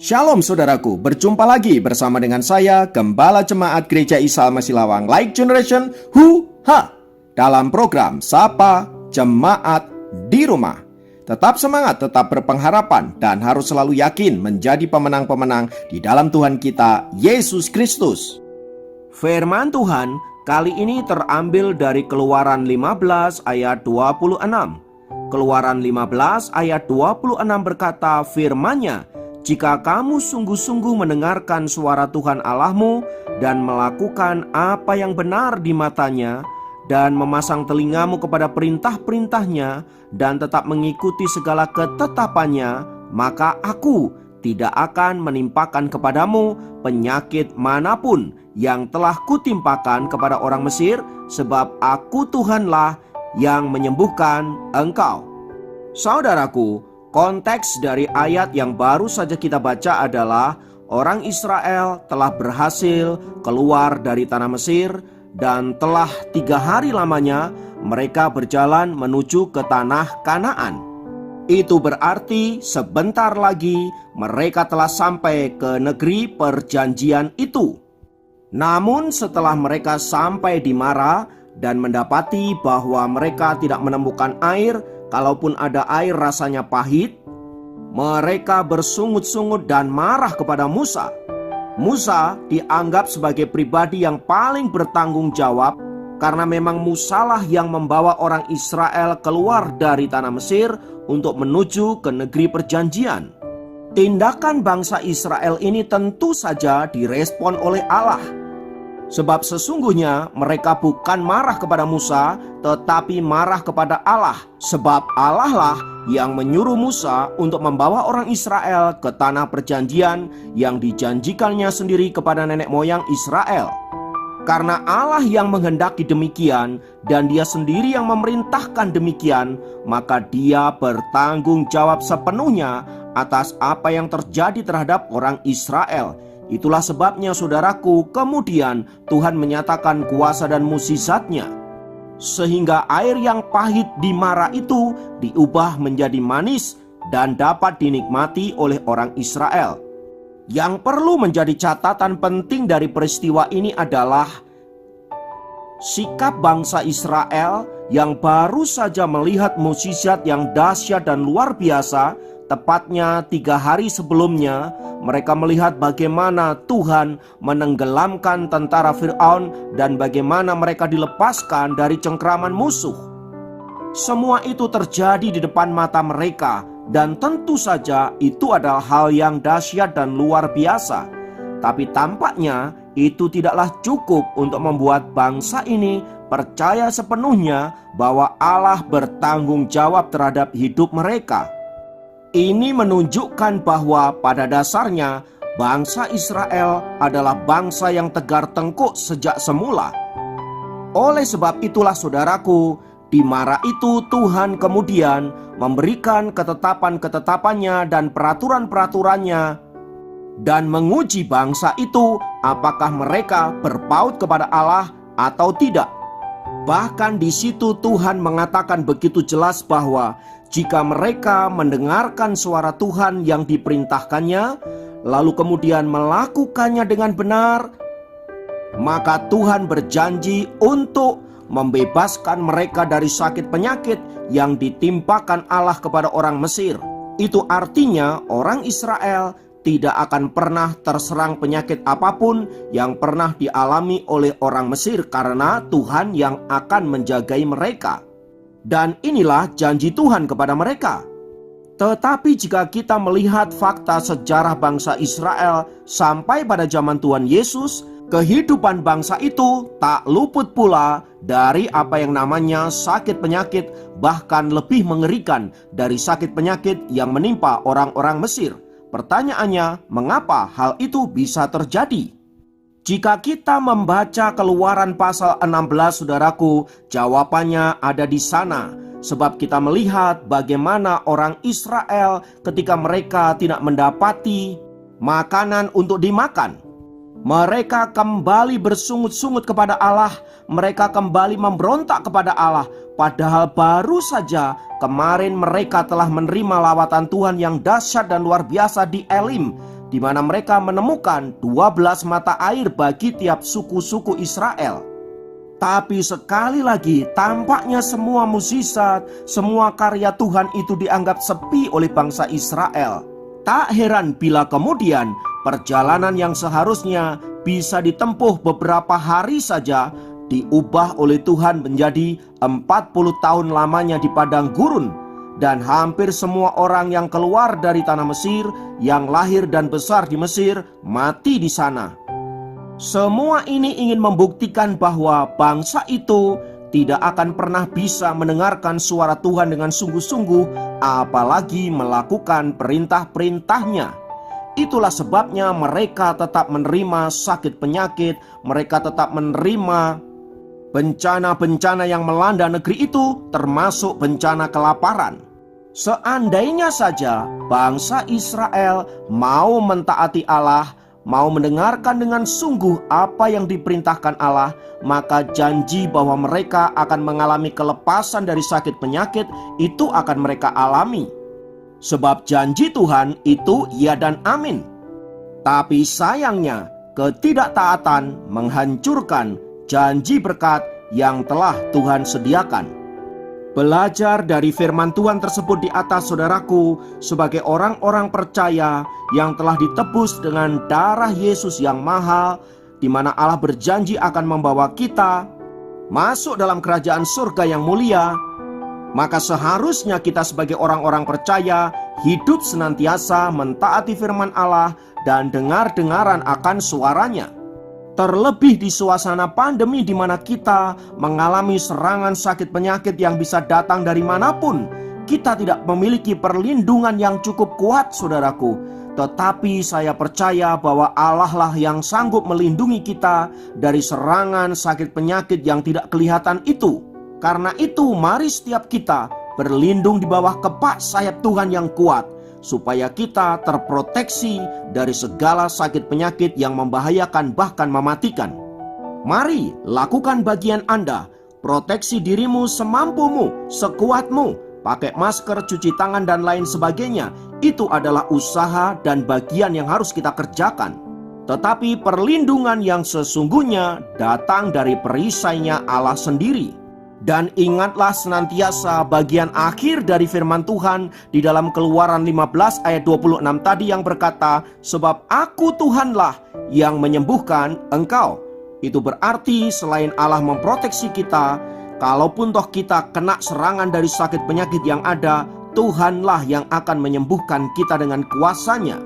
Shalom saudaraku, berjumpa lagi bersama dengan saya, Gembala Jemaat Gereja Isa Al-Masih Lawang Light Generation dalam program Sapa Jemaat di Rumah. Tetap semangat, tetap berpengharapan, dan harus selalu yakin menjadi pemenang-pemenang di dalam Tuhan kita, Yesus Kristus. Firman Tuhan kali ini terambil dari Keluaran 15 ayat 26. Keluaran 15 ayat 26 berkata, firman-Nya, jika kamu sungguh-sungguh mendengarkan suara Tuhan Allahmu dan melakukan apa yang benar di matanya dan memasang telingamu kepada perintah-perintahnya dan tetap mengikuti segala ketetapannya, maka aku tidak akan menimpakan kepadamu penyakit manapun yang telah kutimpakan kepada orang Mesir, sebab aku Tuhanlah yang menyembuhkan engkau. Saudaraku, konteks dari ayat yang baru saja kita baca adalah orang Israel telah berhasil keluar dari tanah Mesir dan telah 3 hari lamanya mereka berjalan menuju ke tanah Kanaan. Itu berarti sebentar lagi mereka telah sampai ke negeri perjanjian itu. Namun setelah mereka sampai di Mara dan mendapati bahwa mereka tidak menemukan air, kalaupun ada air rasanya pahit, mereka bersungut-sungut dan marah kepada Musa. Musa dianggap sebagai pribadi yang paling bertanggung jawab karena memang Musalah yang membawa orang Israel keluar dari tanah Mesir untuk menuju ke negeri perjanjian. Tindakan bangsa Israel ini tentu saja direspon oleh Allah. Sebab sesungguhnya mereka bukan marah kepada Musa, tetapi marah kepada Allah. Sebab Allah lah yang menyuruh Musa untuk membawa orang Israel ke tanah perjanjian yang dijanjikannya sendiri kepada nenek moyang Israel. Karena Allah yang menghendaki demikian dan Dia sendiri yang memerintahkan demikian, maka Dia bertanggung jawab sepenuhnya atas apa yang terjadi terhadap orang Israel. Itulah sebabnya saudaraku, kemudian Tuhan menyatakan kuasa dan mukjizat-Nya, sehingga air yang pahit di Mara itu diubah menjadi manis dan dapat dinikmati oleh orang Israel. Yang perlu menjadi catatan penting dari peristiwa ini adalah sikap bangsa Israel yang baru saja melihat mukjizat yang dahsyat dan luar biasa. Tepatnya 3 hari sebelumnya, mereka melihat bagaimana Tuhan menenggelamkan tentara Firaun dan bagaimana mereka dilepaskan dari cengkraman musuh. Semua itu terjadi di depan mata mereka, dan tentu saja itu adalah hal yang dahsyat dan luar biasa. Tapi tampaknya itu tidaklah cukup untuk membuat bangsa ini percaya sepenuhnya bahwa Allah bertanggung jawab terhadap hidup mereka. Ini menunjukkan bahwa pada dasarnya bangsa Israel adalah bangsa yang tegar tengkuk sejak semula. Oleh sebab itulah saudaraku, di Mara itu Tuhan kemudian memberikan ketetapan-ketetapannya dan peraturan-peraturannya dan menguji bangsa itu apakah mereka berpaut kepada Allah atau tidak. Bahkan di situ Tuhan mengatakan begitu jelas bahwa jika mereka mendengarkan suara Tuhan yang diperintahkannya, lalu kemudian melakukannya dengan benar, maka Tuhan berjanji untuk membebaskan mereka dari sakit penyakit yang ditimpakan Allah kepada orang Mesir. Itu artinya orang Israel tidak akan pernah terserang penyakit apapun yang pernah dialami oleh orang Mesir, karena Tuhan yang akan menjagai mereka. Dan inilah janji Tuhan kepada mereka. Tetapi jika kita melihat fakta sejarah bangsa Israel sampai pada zaman Tuhan Yesus, kehidupan bangsa itu tak luput pula dari apa yang namanya sakit penyakit, bahkan lebih mengerikan dari sakit penyakit yang menimpa orang-orang Mesir. Pertanyaannya, mengapa hal itu bisa terjadi? Jika kita membaca Keluaran pasal 16, saudaraku, jawabannya ada di sana. Sebab kita melihat bagaimana orang Israel ketika mereka tidak mendapati makanan untuk dimakan, mereka kembali bersungut-sungut kepada Allah. Mereka kembali memberontak kepada Allah. Padahal baru saja kemarin mereka telah menerima lawatan Tuhan yang dahsyat dan luar biasa di Elim, di mana mereka menemukan 12 mata air bagi tiap suku-suku Israel. Tapi sekali lagi tampaknya semua mukjizat, semua karya Tuhan itu dianggap sepi oleh bangsa Israel. Tak heran bila kemudian perjalanan yang seharusnya bisa ditempuh beberapa hari saja diubah oleh Tuhan menjadi 40 tahun lamanya di padang gurun. Dan hampir semua orang yang keluar dari tanah Mesir, yang lahir dan besar di Mesir, mati di sana. Semua ini ingin membuktikan bahwa bangsa itu tidak akan pernah bisa mendengarkan suara Tuhan dengan sungguh-sungguh, apalagi melakukan perintah-perintahnya. Itulah sebabnya mereka tetap menerima sakit penyakit, mereka tetap menerima bencana-bencana yang melanda negeri itu, termasuk bencana kelaparan. Seandainya saja bangsa Israel mau mentaati Allah, mau mendengarkan dengan sungguh apa yang diperintahkan Allah, maka janji bahwa mereka akan mengalami kelepasan dari sakit penyakit itu akan mereka alami. Sebab janji Tuhan itu ya dan amin. Tapi sayangnya ketidaktaatan menghancurkan janji berkat yang telah Tuhan sediakan. Belajar dari firman Tuhan tersebut di atas, saudaraku, sebagai orang-orang percaya yang telah ditebus dengan darah Yesus yang mahal, di mana Allah berjanji akan membawa kita masuk dalam kerajaan surga yang mulia, maka seharusnya kita sebagai orang-orang percaya hidup senantiasa mentaati firman Allah dan dengar-dengaran akan suaranya. Terlebih di suasana pandemi di mana kita mengalami serangan sakit penyakit yang bisa datang dari manapun, kita tidak memiliki perlindungan yang cukup kuat, saudaraku. Tetapi saya percaya bahwa Allah lah yang sanggup melindungi kita dari serangan sakit penyakit yang tidak kelihatan itu. Karena itu mari setiap kita berlindung di bawah kepak sayap Tuhan yang kuat, supaya kita terproteksi dari segala sakit penyakit yang membahayakan bahkan mematikan. Mari lakukan bagian Anda, proteksi dirimu semampumu, sekuatmu, pakai masker, cuci tangan dan lain sebagainya. Itu adalah usaha dan bagian yang harus kita kerjakan. Tetapi perlindungan yang sesungguhnya datang dari perisainya Allah sendiri. Dan ingatlah senantiasa bagian akhir dari firman Tuhan di dalam Keluaran 15 ayat 26 tadi yang berkata, sebab aku Tuhanlah yang menyembuhkan engkau. Itu berarti selain Allah memproteksi kita, kalaupun toh kita kena serangan dari sakit penyakit yang ada, Tuhanlah yang akan menyembuhkan kita dengan kuasanya.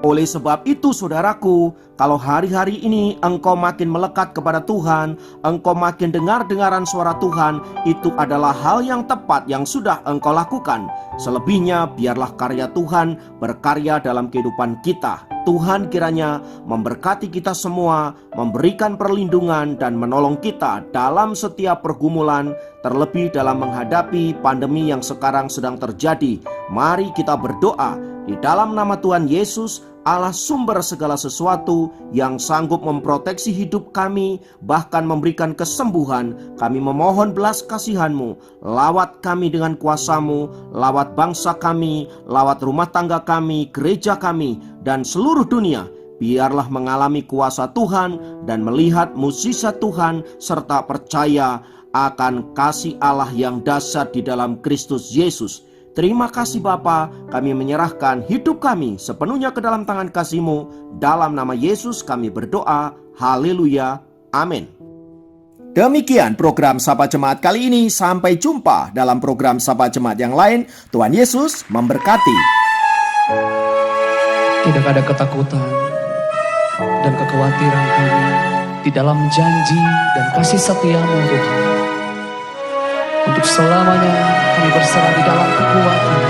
Oleh sebab itu saudaraku, kalau hari-hari ini engkau makin melekat kepada Tuhan, engkau makin dengar-dengaran suara Tuhan, itu adalah hal yang tepat yang sudah engkau lakukan. Selebihnya biarlah karya Tuhan berkarya dalam kehidupan kita. Tuhan kiranya memberkati kita semua, memberikan perlindungan dan menolong kita dalam setiap pergumulan, terlebih dalam menghadapi pandemi yang sekarang sedang terjadi. Mari kita berdoa di dalam nama Tuhan Yesus, Allah sumber segala sesuatu yang sanggup memproteksi hidup kami, bahkan memberikan kesembuhan. Kami memohon belas kasihan-Mu, lawat kami dengan kuasa-Mu, lawat bangsa kami, lawat rumah tangga kami, gereja kami, dan seluruh dunia. Biarlah mengalami kuasa Tuhan dan melihat mukjizat Tuhan, serta percaya akan kasih Allah yang dahsyat di dalam Kristus Yesus. Terima kasih Bapa, kami menyerahkan hidup kami sepenuhnya ke dalam tangan kasih-Mu. Dalam nama Yesus kami berdoa, haleluya, amin. Demikian program Sapa Jemaat kali ini. Sampai jumpa dalam program Sapa Jemaat yang lain. Tuhan Yesus memberkati. Tidak ada ketakutan dan kekhawatiran kami di dalam janji dan kasih setia-Mu Tuhan. Untuk selamanya kami berserah di dalam kekuatan.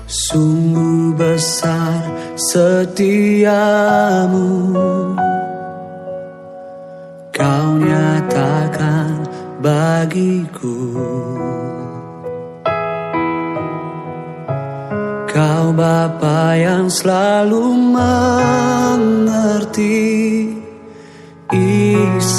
Sungguh besar setiamu, Kau nyatakan bagiku. Kau Bapa yang selalu mengerti isi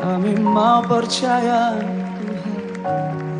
Kami mau percaya Tuhan.